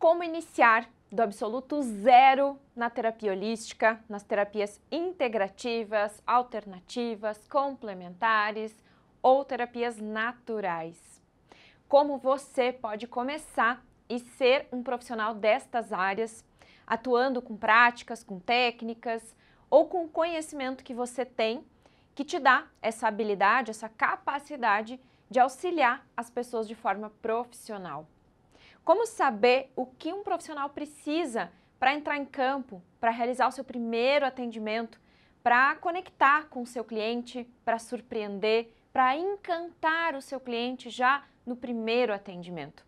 como iniciar do absoluto zero na terapia holística, nas terapias integrativas, alternativas, complementares ou terapias naturais. Como você pode começar e ser um profissional destas áreas, atuando com práticas, com técnicas ou com o conhecimento que você tem, que te dá essa habilidade, essa capacidade de auxiliar as pessoas de forma profissional. Como saber o que um profissional precisa para entrar em campo, para realizar o seu primeiro atendimento, para conectar com o seu cliente, para surpreender, para encantar o seu cliente já no primeiro atendimento.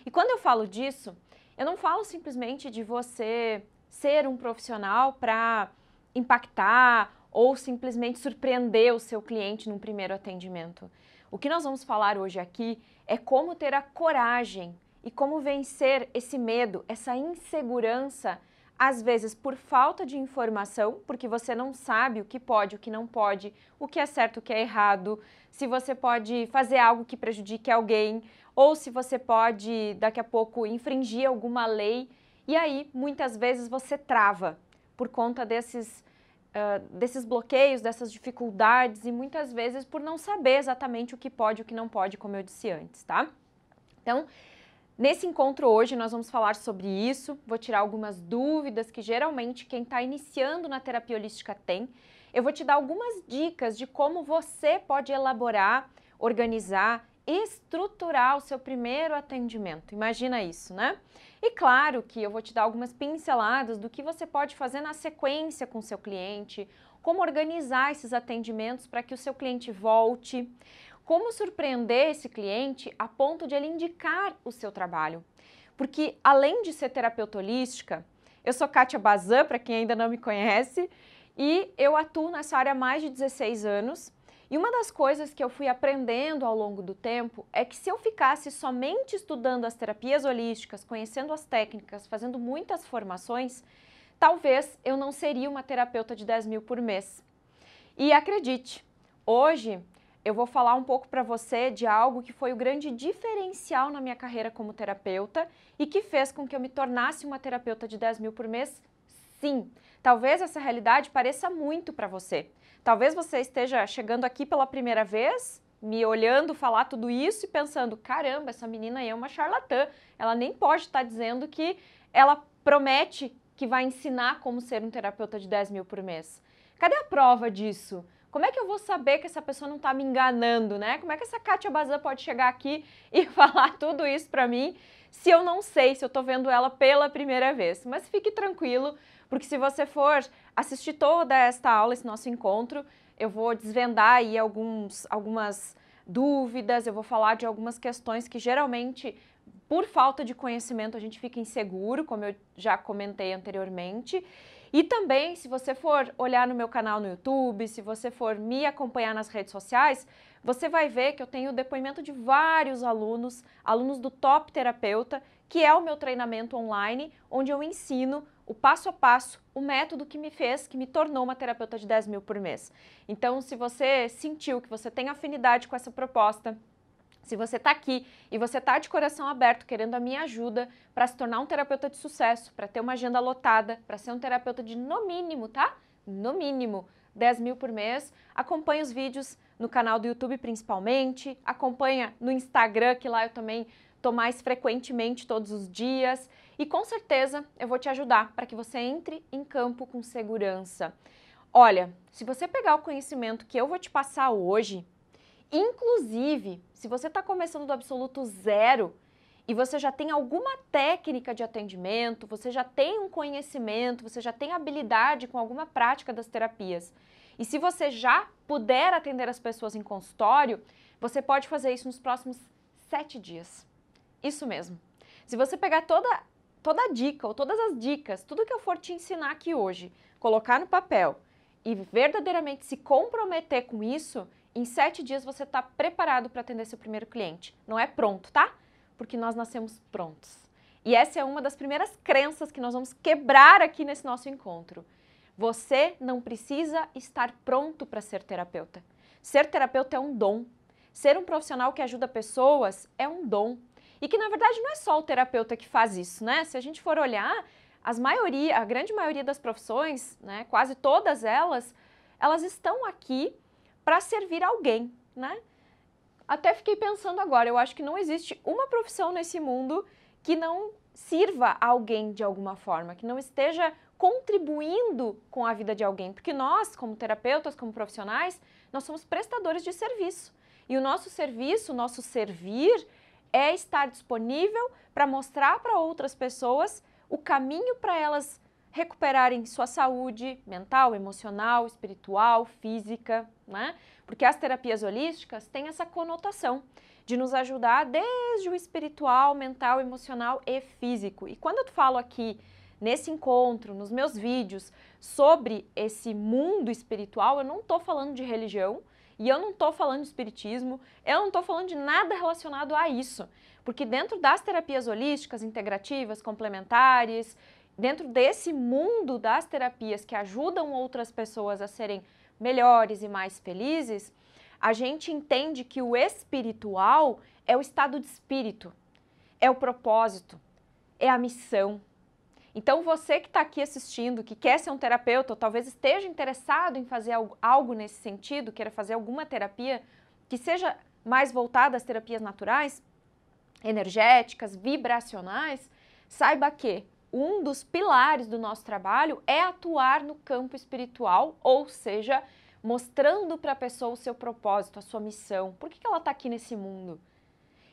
E quando eu falo disso, eu não falo simplesmente de você ser um profissional para impactar ou simplesmente surpreender o seu cliente num primeiro atendimento. O que nós vamos falar hoje aqui é como ter a coragem e como vencer esse medo, essa insegurança, às vezes por falta de informação, porque você não sabe o que pode, o que não pode, o que é certo, o que é errado, se você pode fazer algo que prejudique alguém, ou se você pode, daqui a pouco, infringir alguma lei. E aí, muitas vezes, você trava por conta desses bloqueios, dessas dificuldades e muitas vezes por não saber exatamente o que pode e o que não pode, como eu disse antes, tá? Então, nesse encontro hoje nós vamos falar sobre isso, vou tirar algumas dúvidas que geralmente quem está iniciando na terapia holística tem. Eu vou te dar algumas dicas de como você pode elaborar, organizar, estruturar o seu primeiro atendimento. Imagina isso, né? E claro que eu vou te dar algumas pinceladas do que você pode fazer na sequência com o seu cliente, como organizar esses atendimentos para que o seu cliente volte, como surpreender esse cliente a ponto de ele indicar o seu trabalho. Porque além de ser terapeuta holística, eu sou Kátia Bazan, para quem ainda não me conhece, e eu atuo nessa área há mais de 16 anos. E uma das coisas que eu fui aprendendo ao longo do tempo é que se eu ficasse somente estudando as terapias holísticas, conhecendo as técnicas, fazendo muitas formações, talvez eu não seria uma terapeuta de 10 mil por mês. E acredite, hoje eu vou falar um pouco para você de algo que foi o grande diferencial na minha carreira como terapeuta e que fez com que eu me tornasse uma terapeuta de 10 mil por mês. Sim, talvez essa realidade pareça muito para você. Talvez você esteja chegando aqui pela primeira vez, me olhando falar tudo isso e pensando, caramba, essa menina aí é uma charlatã, ela nem pode estar dizendo que ela promete que vai ensinar como ser um terapeuta de 10 mil por mês. Cadê a prova disso? Como é que eu vou saber que essa pessoa não está me enganando, né? Como é que essa Kátia Bazan pode chegar aqui e falar tudo isso para mim se eu não sei, se eu estou vendo ela pela primeira vez? Mas fique tranquilo, porque se você for assistir toda esta aula, esse nosso encontro, eu vou desvendar aí algumas dúvidas, eu vou falar de algumas questões que geralmente, por falta de conhecimento, a gente fica inseguro, como eu já comentei anteriormente. E também, se você for olhar no meu canal no YouTube, se você for me acompanhar nas redes sociais, você vai ver que eu tenho o depoimento de vários alunos do Top Terapeuta, que é o meu treinamento online, onde eu ensino o passo a passo, o método que me tornou uma terapeuta de 10 mil por mês. Então, se você sentiu que você tem afinidade com essa proposta, se você está aqui e você está de coração aberto querendo a minha ajuda para se tornar um terapeuta de sucesso, para ter uma agenda lotada, para ser um terapeuta de no mínimo, tá? No mínimo 10 mil por mês, acompanha os vídeos no canal do YouTube principalmente, acompanha no Instagram, que lá eu também estou mais frequentemente todos os dias e com certeza eu vou te ajudar para que você entre em campo com segurança. Olha, se você pegar o conhecimento que eu vou te passar hoje, inclusive, se você está começando do absoluto zero e você já tem alguma técnica de atendimento, você já tem um conhecimento, você já tem habilidade com alguma prática das terapias, e se você já puder atender as pessoas em consultório, você pode fazer isso nos próximos 7 dias. Isso mesmo. Se você pegar toda a dica ou todas as dicas, tudo que eu for te ensinar aqui hoje, colocar no papel e verdadeiramente se comprometer com isso, em 7 dias você está preparado para atender seu primeiro cliente. Não é pronto, tá? Porque nós nascemos prontos. E essa é uma das primeiras crenças que nós vamos quebrar aqui nesse nosso encontro. Você não precisa estar pronto para ser terapeuta. Ser terapeuta é um dom. Ser um profissional que ajuda pessoas é um dom. E que, na verdade, não é só o terapeuta que faz isso, né? Se a gente for olhar, a grande maioria das profissões, né, quase todas elas estão aqui para servir alguém, né? Até fiquei pensando agora, eu acho que não existe uma profissão nesse mundo que não sirva a alguém de alguma forma, que não esteja contribuindo com a vida de alguém, porque nós, como terapeutas, como profissionais, nós somos prestadores de serviço. E o nosso serviço, o nosso servir, é estar disponível para mostrar para outras pessoas o caminho para elas recuperarem sua saúde mental, emocional, espiritual, física, né? Porque as terapias holísticas têm essa conotação de nos ajudar desde o espiritual, mental, emocional e físico. E quando eu falo aqui nesse encontro, nos meus vídeos, sobre esse mundo espiritual, eu não estou falando de religião e eu não estou falando de espiritismo, eu não estou falando de nada relacionado a isso. Porque dentro das terapias holísticas, integrativas, complementares, dentro desse mundo das terapias que ajudam outras pessoas a serem melhores e mais felizes, a gente entende que o espiritual é o estado de espírito, é o propósito, é a missão. Então você que está aqui assistindo, que quer ser um terapeuta, ou talvez esteja interessado em fazer algo nesse sentido, queira fazer alguma terapia que seja mais voltada às terapias naturais, energéticas, vibracionais, saiba que um dos pilares do nosso trabalho é atuar no campo espiritual, ou seja, mostrando para a pessoa o seu propósito, a sua missão, por que ela está aqui nesse mundo.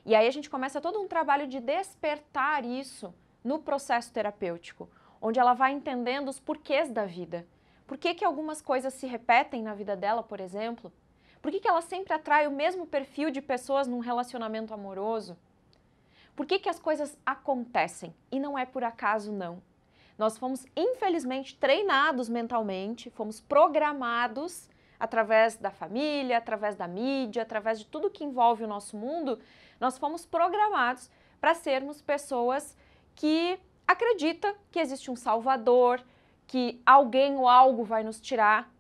E aí a gente começa todo um trabalho de despertar isso no processo terapêutico, onde ela vai entendendo os porquês da vida. Por que algumas coisas se repetem na vida dela, por exemplo? Por que ela sempre atrai o mesmo perfil de pessoas num relacionamento amoroso? Por que as coisas acontecem? E não é por acaso, não. Nós fomos, infelizmente, treinados mentalmente, fomos programados através da família, através da mídia, através de tudo que envolve o nosso mundo, nós fomos programados para sermos pessoas que acreditam que existe um salvador, que alguém ou algo vai nos tirar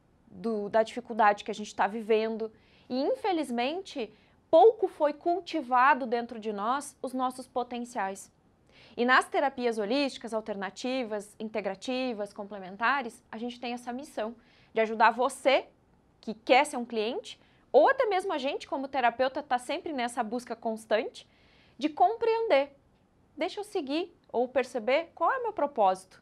da dificuldade que a gente está vivendo. E, infelizmente, pouco foi cultivado dentro de nós os nossos potenciais. E nas terapias holísticas, alternativas, integrativas, complementares, a gente tem essa missão de ajudar você que quer ser um cliente, ou até mesmo a gente como terapeuta está sempre nessa busca constante de compreender. Deixa eu seguir ou perceber qual é o meu propósito.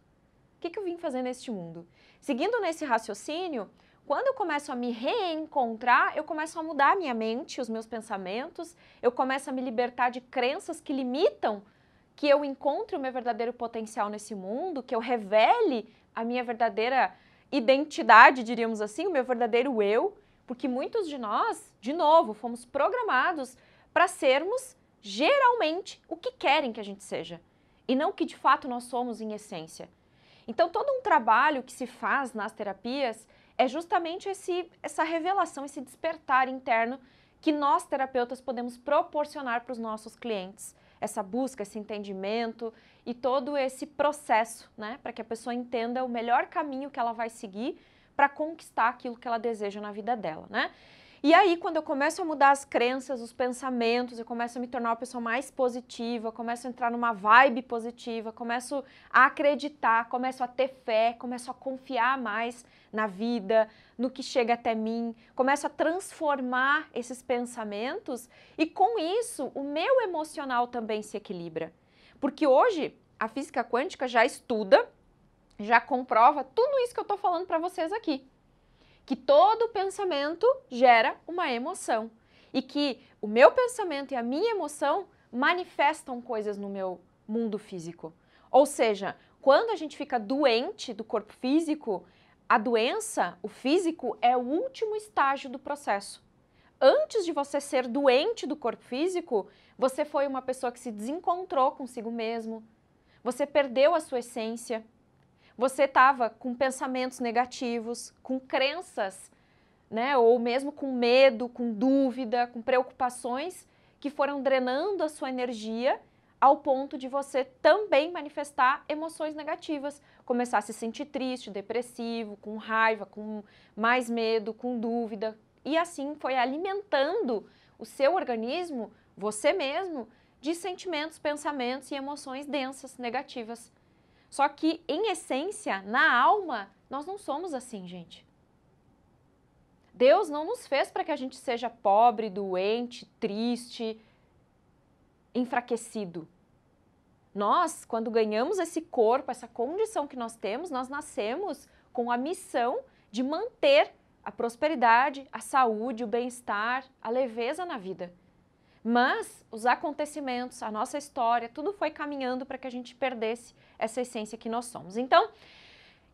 O que eu vim fazer neste mundo? Seguindo nesse raciocínio, quando eu começo a me reencontrar, eu começo a mudar a minha mente, os meus pensamentos, eu começo a me libertar de crenças que limitam que eu encontre o meu verdadeiro potencial nesse mundo, que eu revele a minha verdadeira identidade, diríamos assim, o meu verdadeiro eu, porque muitos de nós, de novo, fomos programados para sermos geralmente o que querem que a gente seja, e não o que de fato nós somos em essência. Então todo um trabalho que se faz nas terapias é justamente essa revelação, esse despertar interno que nós terapeutas podemos proporcionar para os nossos clientes. Essa busca, esse entendimento e todo esse processo, né, para que a pessoa entenda o melhor caminho que ela vai seguir para conquistar aquilo que ela deseja na vida dela, né? E aí, quando eu começo a mudar as crenças, os pensamentos, eu começo a me tornar uma pessoa mais positiva, começo a entrar numa vibe positiva, começo a acreditar, começo a ter fé, começo a confiar mais na vida, no que chega até mim, começo a transformar esses pensamentos e com isso o meu emocional também se equilibra. Porque hoje a física quântica já estuda, já comprova tudo isso que eu estou falando para vocês aqui. Que todo pensamento gera uma emoção e que o meu pensamento e a minha emoção manifestam coisas no meu mundo físico. Ou seja, quando a gente fica doente do corpo físico, a doença, o físico, é o último estágio do processo. Antes de você ser doente do corpo físico, você foi uma pessoa que se desencontrou consigo mesmo, você perdeu a sua essência, você estava com pensamentos negativos, com crenças, né, ou mesmo com medo, com dúvida, com preocupações que foram drenando a sua energia ao ponto de você também manifestar emoções negativas, começar a se sentir triste, depressivo, com raiva, com mais medo, com dúvida, e assim foi alimentando o seu organismo, você mesmo, de sentimentos, pensamentos e emoções densas, negativas. Só que, em essência, na alma, nós não somos assim, gente. Deus não nos fez para que a gente seja pobre, doente, triste, enfraquecido. Nós, quando ganhamos esse corpo, essa condição que nós temos, nós nascemos com a missão de manter a prosperidade, a saúde, o bem-estar, a leveza na vida. Mas os acontecimentos, a nossa história, tudo foi caminhando para que a gente perdesse essa essência que nós somos. Então,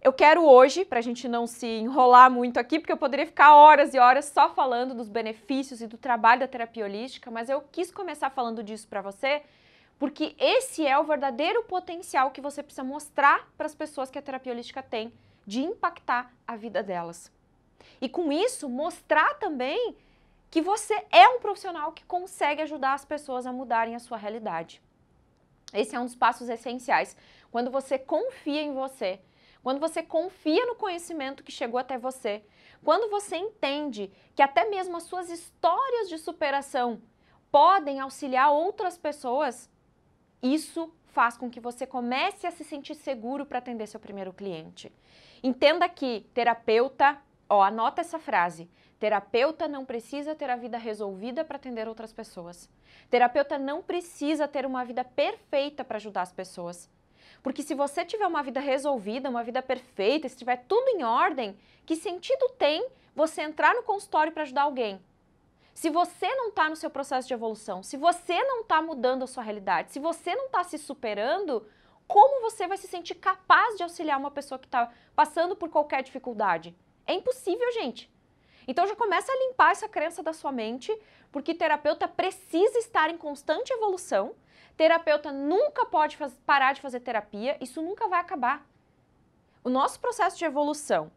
eu quero hoje, para a gente não se enrolar muito aqui, porque eu poderia ficar horas e horas só falando dos benefícios e do trabalho da terapia holística, mas eu quis começar falando disso para você, porque esse é o verdadeiro potencial que você precisa mostrar para as pessoas que a terapia holística tem, de impactar a vida delas. E com isso, mostrar também que você é um profissional que consegue ajudar as pessoas a mudarem a sua realidade. Esse é um dos passos essenciais. Quando você confia em você, quando você confia no conhecimento que chegou até você, quando você entende que até mesmo as suas histórias de superação podem auxiliar outras pessoas, isso faz com que você comece a se sentir seguro para atender seu primeiro cliente. Entenda que terapeuta, anota essa frase, terapeuta não precisa ter a vida resolvida para atender outras pessoas. Terapeuta não precisa ter uma vida perfeita para ajudar as pessoas. Porque se você tiver uma vida resolvida, uma vida perfeita, se tiver tudo em ordem, que sentido tem você entrar no consultório para ajudar alguém? Se você não está no seu processo de evolução, se você não está mudando a sua realidade, se você não está se superando, como você vai se sentir capaz de auxiliar uma pessoa que está passando por qualquer dificuldade? É impossível, gente. Então já começa a limpar essa crença da sua mente, porque terapeuta precisa estar em constante evolução. Terapeuta nunca pode parar de fazer terapia, isso nunca vai acabar. O nosso processo de evolução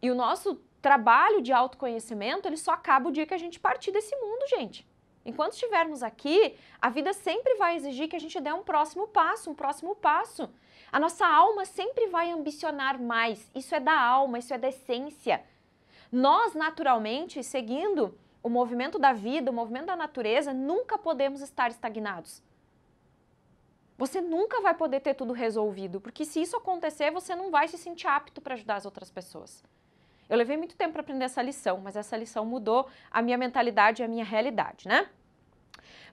e o nosso trabalho de autoconhecimento, ele só acaba o dia que a gente partir desse mundo, gente. Enquanto estivermos aqui, a vida sempre vai exigir que a gente dê um próximo passo, um próximo passo. A nossa alma sempre vai ambicionar mais, isso é da alma, isso é da essência. Nós, naturalmente, seguindo o movimento da vida, o movimento da natureza, nunca podemos estar estagnados. Você nunca vai poder ter tudo resolvido, porque se isso acontecer, você não vai se sentir apto para ajudar as outras pessoas. Eu levei muito tempo para aprender essa lição, mas essa lição mudou a minha mentalidade e a minha realidade, né?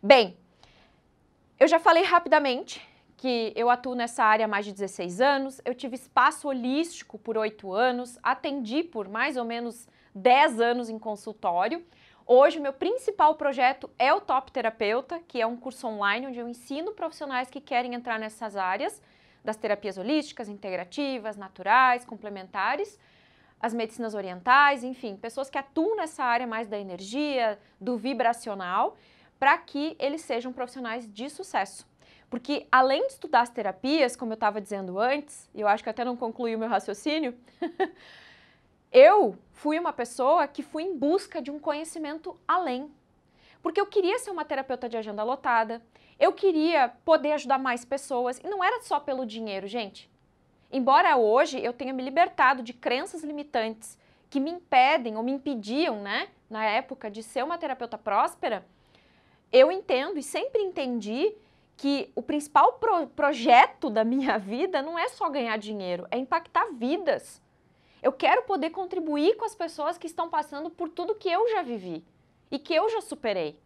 Bem, eu já falei rapidamente que eu atuo nessa área há mais de 16 anos, eu tive espaço holístico por 8 anos, atendi por mais ou menos 10 anos em consultório. Hoje, o meu principal projeto é o Top Terapeuta, que é um curso online onde eu ensino profissionais que querem entrar nessas áreas das terapias holísticas, integrativas, naturais, complementares, as medicinas orientais, enfim, pessoas que atuam nessa área mais da energia, do vibracional, para que eles sejam profissionais de sucesso. Porque além de estudar as terapias, como eu estava dizendo antes, e eu acho que até não concluí o meu raciocínio, eu fui uma pessoa que fui em busca de um conhecimento além. Porque eu queria ser uma terapeuta de agenda lotada, eu queria poder ajudar mais pessoas, e não era só pelo dinheiro, gente. Embora hoje eu tenha me libertado de crenças limitantes que me impedem ou me impediam, né, na época de ser uma terapeuta próspera, eu entendo e sempre entendi que o principal projeto da minha vida não é só ganhar dinheiro, é impactar vidas. Eu quero poder contribuir com as pessoas que estão passando por tudo que eu já vivi e que eu já superei.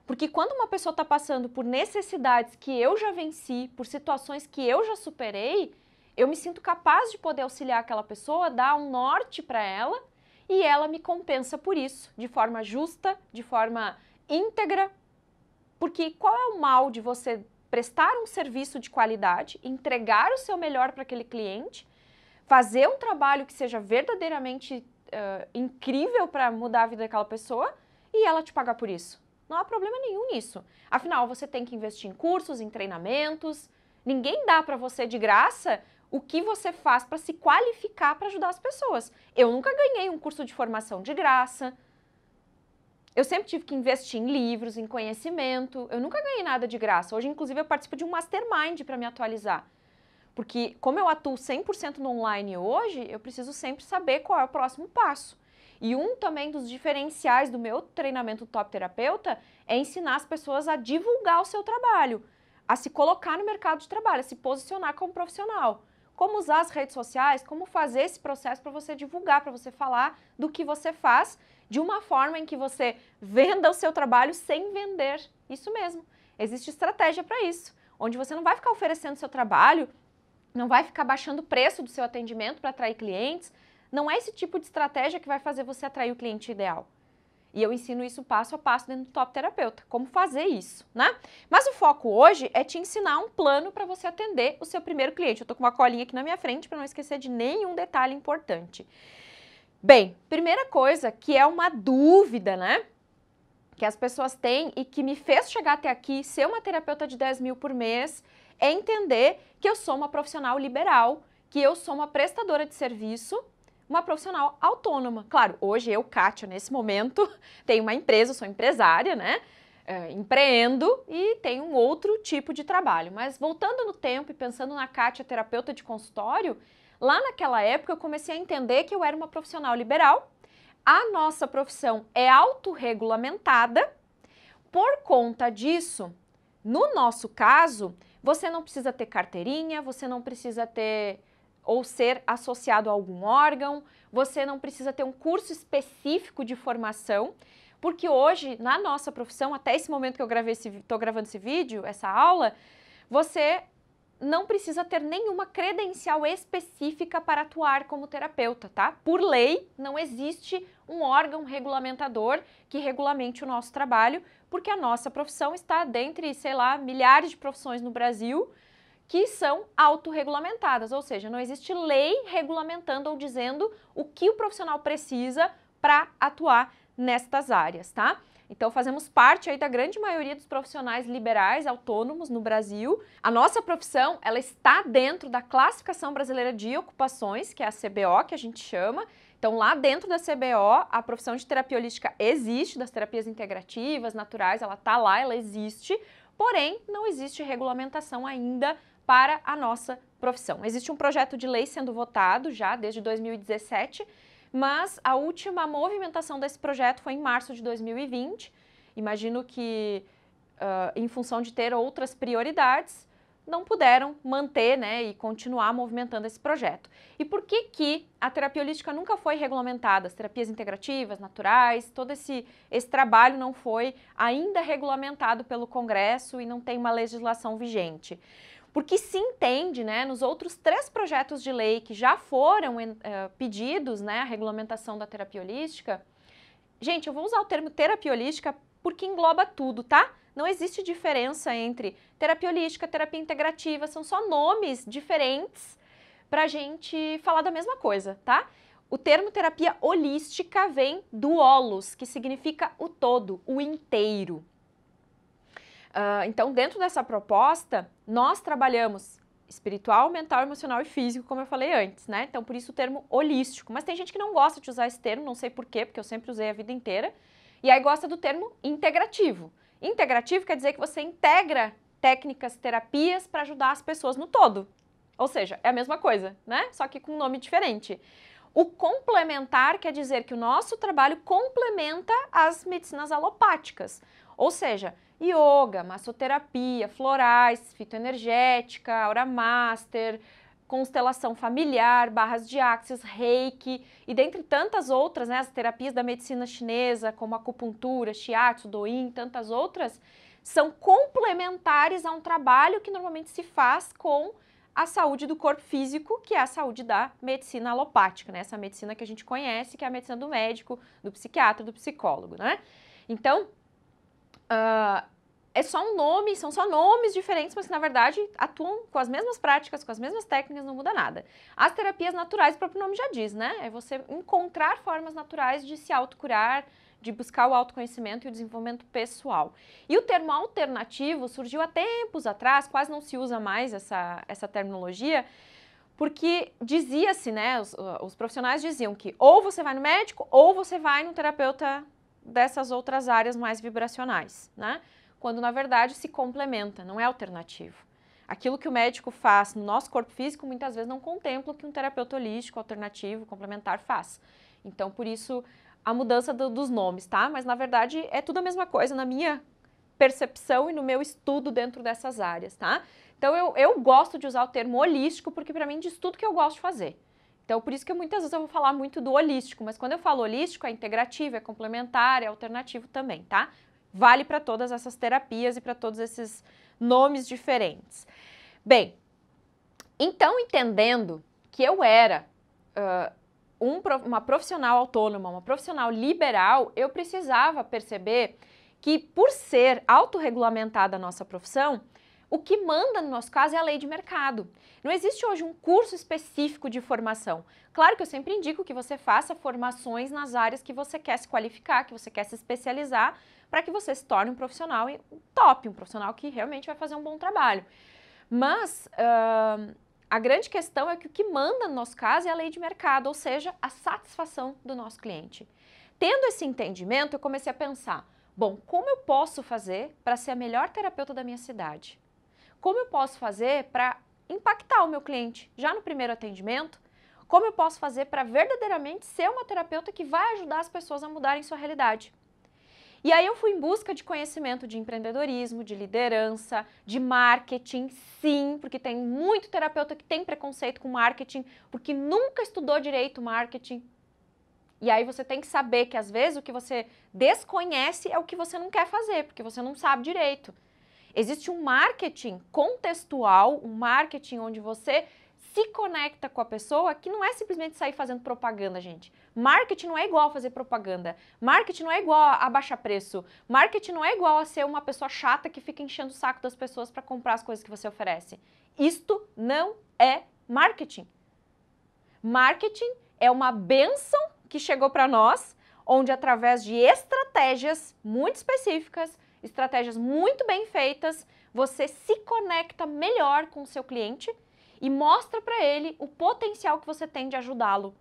Porque quando uma pessoa está passando por necessidades que eu já venci, por situações que eu já superei, eu me sinto capaz de poder auxiliar aquela pessoa, dar um norte para ela e ela me compensa por isso, de forma justa, de forma íntegra. Porque qual é o mal de você prestar um serviço de qualidade, entregar o seu melhor para aquele cliente, fazer um trabalho que seja verdadeiramente incrível para mudar a vida daquela pessoa e ela te pagar por isso? Não há problema nenhum nisso. Afinal, você tem que investir em cursos, em treinamentos. Ninguém dá para você de graça o que você faz para se qualificar para ajudar as pessoas. Eu nunca ganhei um curso de formação de graça. Eu sempre tive que investir em livros, em conhecimento. Eu nunca ganhei nada de graça. Hoje, inclusive, eu participo de um mastermind para me atualizar. Porque como eu atuo 100% no online hoje, eu preciso sempre saber qual é o próximo passo. E um também dos diferenciais do meu treinamento Top Terapeuta é ensinar as pessoas a divulgar o seu trabalho, a se colocar no mercado de trabalho, a se posicionar como profissional. Como usar as redes sociais, como fazer esse processo para você divulgar, para você falar do que você faz, de uma forma em que você venda o seu trabalho sem vender. Isso mesmo, existe estratégia para isso, onde você não vai ficar oferecendo seu trabalho, não vai ficar baixando o preço do seu atendimento para atrair clientes. Não é esse tipo de estratégia que vai fazer você atrair o cliente ideal. E eu ensino isso passo a passo dentro do Top Terapeuta, como fazer isso, né? Mas o foco hoje é te ensinar um plano para você atender o seu primeiro cliente. Eu tô com uma colinha aqui na minha frente para não esquecer de nenhum detalhe importante. Bem, primeira coisa que é uma dúvida, né? Que as pessoas têm e que me fez chegar até aqui, ser uma terapeuta de 10 mil por mês, é entender que eu sou uma profissional liberal, que eu sou uma prestadora de serviço, uma profissional autônoma. Claro, hoje eu, Kátia, nesse momento, tenho uma empresa, sou empresária, né? Empreendo e tenho um outro tipo de trabalho. Mas voltando no tempo e pensando na Kátia, terapeuta de consultório, lá naquela época eu comecei a entender que eu era uma profissional liberal. A nossa profissão é autorregulamentada. Por conta disso, no nosso caso, você não precisa ter carteirinha, você não precisa ter ou ser associado a algum órgão, você não precisa ter um curso específico de formação, porque hoje, na nossa profissão, até esse momento que eu estou gravando esse vídeo, essa aula, você não precisa ter nenhuma credencial específica para atuar como terapeuta, tá? Por lei, não existe um órgão regulamentador que regulamente o nosso trabalho, porque a nossa profissão está dentre, sei lá, milhares de profissões no Brasil, que são autorregulamentadas, ou seja, não existe lei regulamentando ou dizendo o que o profissional precisa para atuar nestas áreas, tá? Então fazemos parte aí da grande maioria dos profissionais liberais autônomos no Brasil. A nossa profissão, ela está dentro da Classificação Brasileira de Ocupações, que é a CBO, que a gente chama. Então lá dentro da CBO, a profissão de terapia holística existe, das terapias integrativas, naturais, ela está lá, ela existe, porém não existe regulamentação ainda para a nossa profissão. Existe um projeto de lei sendo votado já desde 2017, mas a última movimentação desse projeto foi em março de 2020. Imagino que, em função de ter outras prioridades, não puderam manter, né, e continuar movimentando esse projeto. E por que a terapia holística nunca foi regulamentada? As terapias integrativas, naturais, todo esse trabalho não foi ainda regulamentado pelo Congresso e não tem uma legislação vigente. Porque se entende, né, nos outros 3 projetos de lei que já foram pedidos, né, a regulamentação da terapia holística. Gente, eu vou usar o termo terapia holística porque engloba tudo, tá? Não existe diferença entre terapia holística, terapia integrativa, são só nomes diferentes pra gente falar da mesma coisa, tá? O termo terapia holística vem do holos, que significa o todo, o inteiro. Então, dentro dessa proposta, nós trabalhamos espiritual, mental, emocional e físico, como eu falei antes, né? Então, por isso o termo holístico. Mas tem gente que não gosta de usar esse termo, não sei por quê, porque eu sempre usei a vida inteira. E aí gosta do termo integrativo. Integrativo quer dizer que você integra técnicas, terapias para ajudar as pessoas no todo. Ou seja, é a mesma coisa, né? Só que com um nome diferente. O complementar quer dizer que o nosso trabalho complementa as medicinas alopáticas. Ou seja, yoga, massoterapia, florais, fitoenergética, aura master, constelação familiar, barras de axis, reiki e dentre tantas outras, né, as terapias da medicina chinesa, como acupuntura, shiatsu, doin, tantas outras, são complementares a um trabalho que normalmente se faz com a saúde do corpo físico, que é a saúde da medicina alopática, né, essa medicina que a gente conhece, que é a medicina do médico, do psiquiatra, do psicólogo, né? Então, é só um nome, são só nomes diferentes, mas que na verdade atuam com as mesmas práticas, com as mesmas técnicas, não muda nada. As terapias naturais, o próprio nome já diz, né? É você encontrar formas naturais de se autocurar, de buscar o autoconhecimento e o desenvolvimento pessoal. E o termo alternativo surgiu há tempos atrás, quase não se usa mais essa terminologia, porque dizia-se, né, os profissionais diziam que ou você vai no médico ou você vai no terapeuta dessas outras áreas mais vibracionais, né? Quando na verdade se complementa, não é alternativo. Aquilo que o médico faz no nosso corpo físico muitas vezes não contempla o que um terapeuta holístico, alternativo, complementar faz. Então, por isso, a mudança dos nomes, tá? Mas na verdade é tudo a mesma coisa na minha percepção e no meu estudo dentro dessas áreas, tá? Então eu gosto de usar o termo holístico porque para mim diz tudo que eu gosto de fazer. Então por isso que muitas vezes eu vou falar muito do holístico, mas quando eu falo holístico é integrativo, é complementar, é alternativo também, tá? Vale para todas essas terapias e para todos esses nomes diferentes. Bem, então entendendo que eu era uma profissional autônoma, uma profissional liberal, eu precisava perceber que por ser autorregulamentada a nossa profissão, o que manda no nosso caso é a lei de mercado. Não existe hoje um curso específico de formação. Claro que eu sempre indico que você faça formações nas áreas que você quer se qualificar, que você quer se especializar, para que você se torne um profissional top, um profissional que realmente vai fazer um bom trabalho. Mas a grande questão é que o que manda no nosso caso é a lei de mercado, ou seja, a satisfação do nosso cliente. Tendo esse entendimento, eu comecei a pensar, bom, como eu posso fazer para ser a melhor terapeuta da minha cidade? Como eu posso fazer para impactar o meu cliente já no primeiro atendimento? Como eu posso fazer para verdadeiramente ser uma terapeuta que vai ajudar as pessoas a mudarem sua realidade? E aí eu fui em busca de conhecimento de empreendedorismo, de liderança, de marketing, sim, porque tem muito terapeuta que tem preconceito com marketing, porque nunca estudou direito marketing. E aí você tem que saber que às vezes o que você desconhece é o que você não quer fazer, porque você não sabe direito. Existe um marketing contextual, um marketing onde você se conecta com a pessoa, que não é simplesmente sair fazendo propaganda, gente. Marketing não é igual a fazer propaganda. Marketing não é igual a baixar preço. Marketing não é igual a ser uma pessoa chata que fica enchendo o saco das pessoas para comprar as coisas que você oferece. Isto não é marketing. Marketing é uma bênção que chegou para nós, onde através de estratégias muito específicas, estratégias muito bem feitas, você se conecta melhor com o seu cliente e mostra para ele o potencial que você tem de ajudá-lo.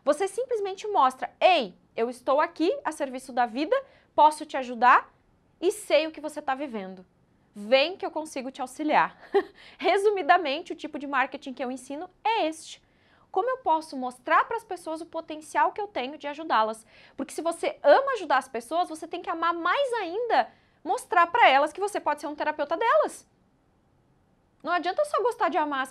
Você simplesmente mostra, ei, eu estou aqui a serviço da vida, posso te ajudar e sei o que você está vivendo. Vem que eu consigo te auxiliar. Resumidamente, o tipo de marketing que eu ensino é este. Como eu posso mostrar para as pessoas o potencial que eu tenho de ajudá-las? Porque se você ama ajudar as pessoas, você tem que amar mais ainda mostrar para elas que você pode ser um terapeuta delas. Não adianta só gostar de amar,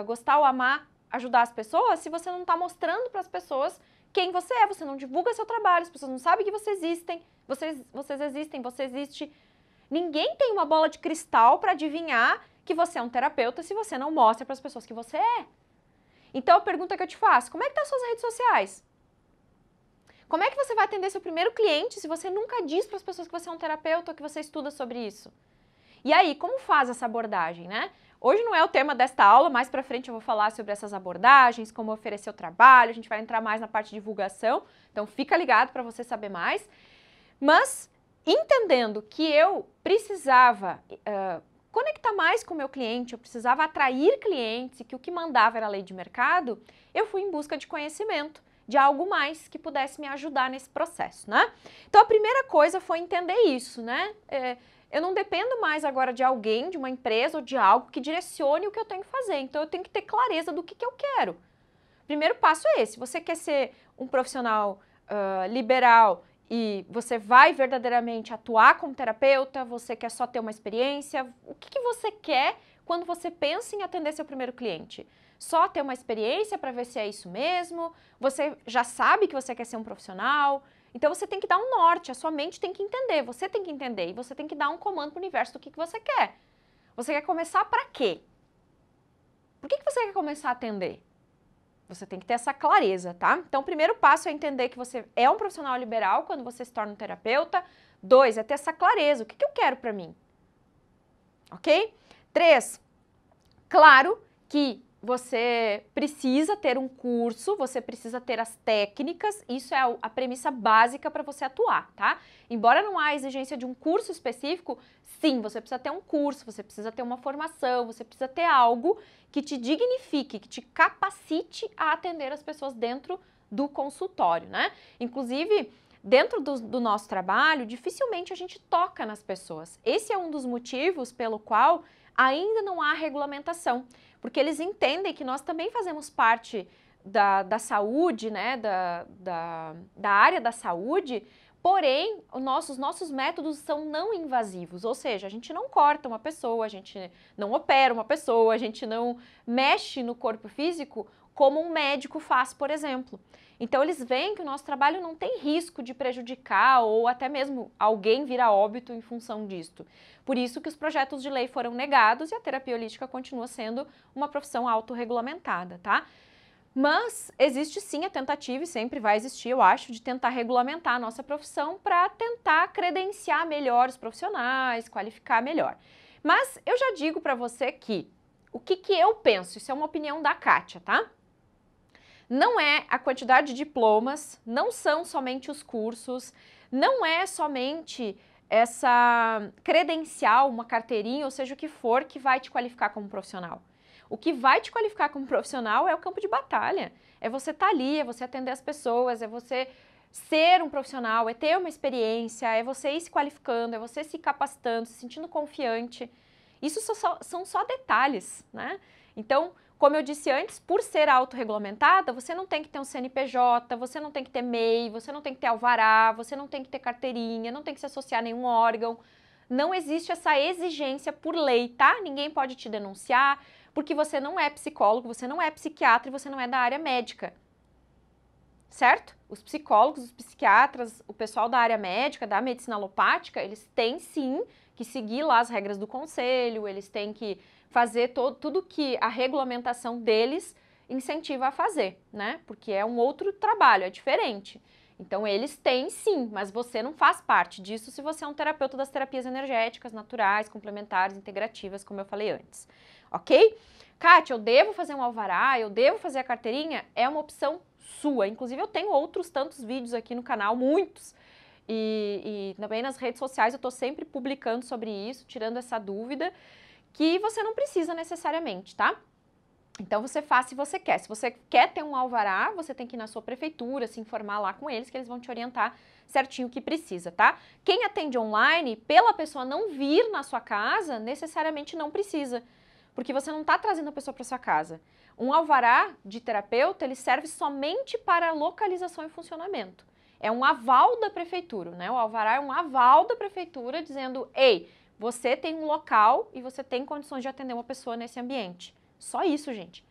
gostar ou amar ajudar as pessoas se você não está mostrando para as pessoas quem você é, você não divulga seu trabalho, as pessoas não sabem que você existem, vocês existem, você existe. Ninguém tem uma bola de cristal para adivinhar que você é um terapeuta se você não mostra para as pessoas que você é. Então a pergunta que eu te faço, como é que tá as suas redes sociais? Como é que você vai atender seu primeiro cliente se você nunca diz para as pessoas que você é um terapeuta ou que você estuda sobre isso? E aí, como faz essa abordagem, né? Hoje não é o tema desta aula, mais pra frente eu vou falar sobre essas abordagens, como oferecer o trabalho, a gente vai entrar mais na parte de divulgação, então fica ligado para você saber mais. Mas, entendendo que eu precisava conectar mais com o meu cliente, eu precisava atrair clientes e que o que mandava era a lei de mercado, eu fui em busca de conhecimento, de algo mais que pudesse me ajudar nesse processo, né? Então, a primeira coisa foi entender isso, né? Eu não dependo mais agora de alguém, de uma empresa ou de algo que direcione o que eu tenho que fazer. Então, eu tenho que ter clareza do que eu quero. Primeiro passo é esse. Você quer ser um profissional liberal e você vai verdadeiramente atuar como terapeuta, você quer só ter uma experiência. O que você quer quando você pensa em atender seu primeiro cliente? Só ter uma experiência para ver se é isso mesmo? Você já sabe que você quer ser um profissional? Então você tem que dar um norte, a sua mente tem que entender, você tem que entender e você tem que dar um comando para o universo do que você quer. Você quer começar para quê? Por que você quer começar a atender? Você tem que ter essa clareza, tá? Então o primeiro passo é entender que você é um profissional liberal quando você se torna um terapeuta. 2, é ter essa clareza, o que eu quero para mim? Ok? 3, claro que você precisa ter um curso, você precisa ter as técnicas, isso é a premissa básica para você atuar, tá? Embora não há exigência de um curso específico, sim, você precisa ter um curso, você precisa ter uma formação, você precisa ter algo que te dignifique, que te capacite a atender as pessoas dentro do consultório, né? Inclusive, dentro do nosso trabalho, dificilmente a gente toca nas pessoas. Esse é um dos motivos pelo qual ainda não há regulamentação, porque eles entendem que nós também fazemos parte da saúde, né, da área da saúde, porém, os nossos métodos são não invasivos, ou seja, a gente não corta uma pessoa, a gente não opera uma pessoa, a gente não mexe no corpo físico como um médico faz, por exemplo. Então, eles veem que o nosso trabalho não tem risco de prejudicar ou até mesmo alguém vir a óbito em função disto. Por isso que os projetos de lei foram negados e a terapia holística continua sendo uma profissão autorregulamentada, tá? Mas existe sim a tentativa, e sempre vai existir, eu acho, de tentar regulamentar a nossa profissão para tentar credenciar melhor os profissionais, qualificar melhor. Mas eu já digo para você que o que eu penso, isso é uma opinião da Kátia, tá? Não é a quantidade de diplomas, não são somente os cursos, não é somente essa credencial, uma carteirinha, ou seja o que for, que vai te qualificar como profissional. O que vai te qualificar como profissional é o campo de batalha. É você estar ali, é você atender as pessoas, é você ser um profissional, é ter uma experiência, é você ir se qualificando, é você se capacitando, se sentindo confiante. Isso são só detalhes, né? Então, como eu disse antes, por ser autorregulamentada, você não tem que ter um CNPJ, você não tem que ter MEI, você não tem que ter alvará, você não tem que ter carteirinha, não tem que se associar a nenhum órgão. Não existe essa exigência por lei, tá? Ninguém pode te denunciar, porque você não é psicólogo, você não é psiquiatra e você não é da área médica, certo? Os psicólogos, os psiquiatras, o pessoal da área médica, da medicina alopática, eles têm sim que seguir lá as regras do conselho, eles têm que fazer tudo que a regulamentação deles incentiva a fazer, né? Porque é um outro trabalho, é diferente. Então, eles têm sim, mas você não faz parte disso se você é um terapeuta das terapias energéticas, naturais, complementares, integrativas, como eu falei antes. Ok? Kátia, eu devo fazer um alvará, eu devo fazer a carteirinha? É uma opção sua. Inclusive, eu tenho outros tantos vídeos aqui no canal, muitos. E também nas redes sociais eu estou sempre publicando sobre isso, tirando essa dúvida, que você não precisa necessariamente, tá? Então, você faz se você quer. Se você quer ter um alvará, você tem que ir na sua prefeitura, se informar lá com eles, que eles vão te orientar certinho o que precisa, tá? Quem atende online, pela pessoa não vir na sua casa, necessariamente não precisa, porque você não está trazendo a pessoa para sua casa. Um alvará de terapeuta, ele serve somente para localização e funcionamento. É um aval da prefeitura, né? O alvará é um aval da prefeitura dizendo, ei, você tem um local e você tem condições de atender uma pessoa nesse ambiente. Só isso, gente.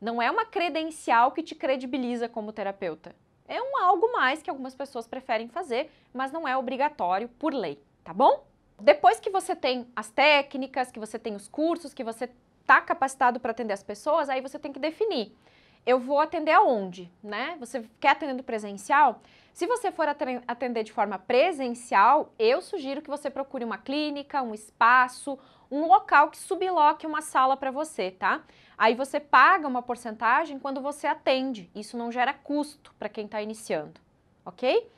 Não é uma credencial que te credibiliza como terapeuta. É um algo mais que algumas pessoas preferem fazer, mas não é obrigatório por lei, tá bom? Depois que você tem as técnicas, que você tem os cursos, que você está capacitado para atender as pessoas, aí você tem que definir. Eu vou atender aonde, né? Você quer atendendo presencial? Se você for atender de forma presencial, eu sugiro que você procure uma clínica, um espaço, um local que subloque uma sala para você, tá? Aí você paga uma porcentagem quando você atende. Isso não gera custo para quem está iniciando, ok?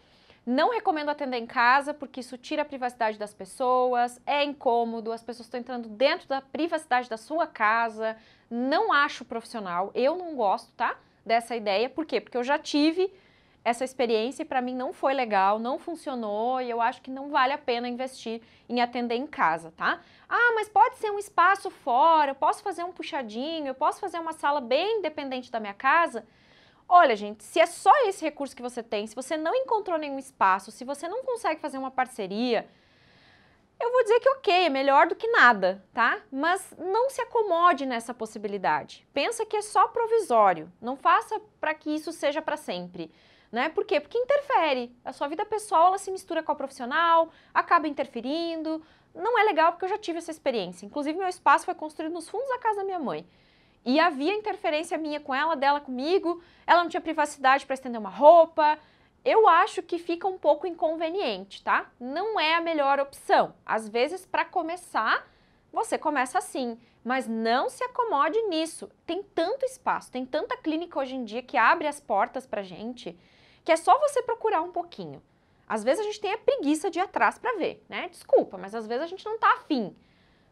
Não recomendo atender em casa, porque isso tira a privacidade das pessoas, é incômodo, as pessoas estão entrando dentro da privacidade da sua casa, não acho profissional, eu não gosto, tá? Dessa ideia, por quê? Porque eu já tive essa experiência e para mim não foi legal, não funcionou e eu acho que não vale a pena investir em atender em casa, tá? Ah, mas pode ser um espaço fora, eu posso fazer um puxadinho, eu posso fazer uma sala bem independente da minha casa? Olha, gente, se é só esse recurso que você tem, se você não encontrou nenhum espaço, se você não consegue fazer uma parceria, eu vou dizer que ok, é melhor do que nada, tá? Mas não se acomode nessa possibilidade. Pensa que é só provisório, não faça para que isso seja para sempre, né? Por quê? Porque interfere. A sua vida pessoal, ela se mistura com a profissional, acaba interferindo. Não é legal porque eu já tive essa experiência. Inclusive, meu espaço foi construído nos fundos da casa da minha mãe. E havia interferência minha com ela, dela comigo, ela não tinha privacidade para estender uma roupa. Eu acho que fica um pouco inconveniente, tá? Não é a melhor opção. Às vezes, para começar, você começa assim, mas não se acomode nisso. Tem tanto espaço, tem tanta clínica hoje em dia que abre as portas pra gente, que é só você procurar um pouquinho. Às vezes a gente tem a preguiça de ir atrás para ver, né? Desculpa, mas às vezes a gente não tá afim.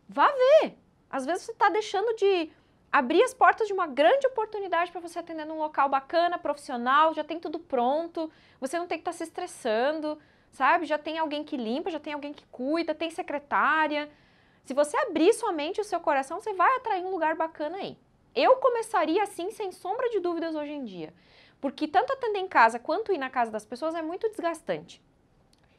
Vá ver. Às vezes você tá deixando de abrir as portas de uma grande oportunidade para você atender num local bacana, profissional, já tem tudo pronto, você não tem que estar se estressando, sabe? Já tem alguém que limpa, já tem alguém que cuida, tem secretária. Se você abrir sua mente e o seu coração, você vai atrair um lugar bacana aí, Eu começaria assim, sem sombra de dúvidas hoje em dia. Porque tanto atender em casa quanto ir na casa das pessoas é muito desgastante.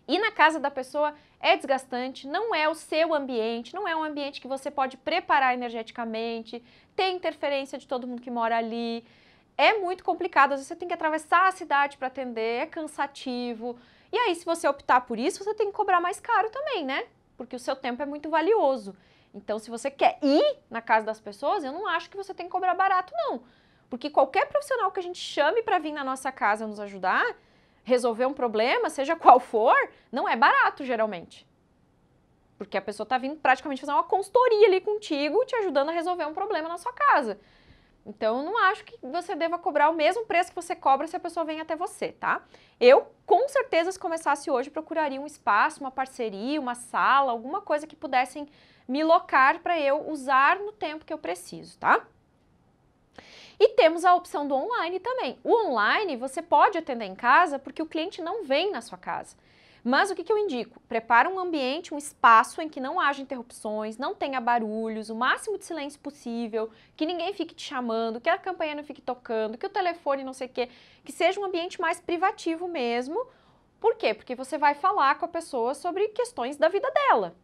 Ir na casa da pessoa é desgastante, não é o seu ambiente, não é um ambiente que você pode preparar energeticamente, tem interferência de todo mundo que mora ali. É muito complicado, às vezes você tem que atravessar a cidade para atender, é cansativo. E aí, se você optar por isso, você tem que cobrar mais caro também, né? Porque o seu tempo é muito valioso. Então, se você quer ir na casa das pessoas, eu não acho que você tem que cobrar barato, não. Porque qualquer profissional que a gente chame para vir na nossa casa nos ajudar, resolver um problema, seja qual for, não é barato, geralmente. Porque a pessoa está vindo praticamente fazer uma consultoria ali contigo, te ajudando a resolver um problema na sua casa. Então, eu não acho que você deva cobrar o mesmo preço que você cobra se a pessoa vem até você, tá? Eu, com certeza, se começasse hoje, procuraria um espaço, uma parceria, uma sala, alguma coisa que pudessem me locar para eu usar no tempo que eu preciso, tá? E temos a opção do online também. O online você pode atender em casa porque o cliente não vem na sua casa. Mas o que eu indico? Prepara um ambiente, um espaço em que não haja interrupções, não tenha barulhos, o máximo de silêncio possível, que ninguém fique te chamando, que a campainha não fique tocando, que o telefone não sei o quê, que seja um ambiente mais privativo mesmo. Por quê? Porque você vai falar com a pessoa sobre questões da vida dela.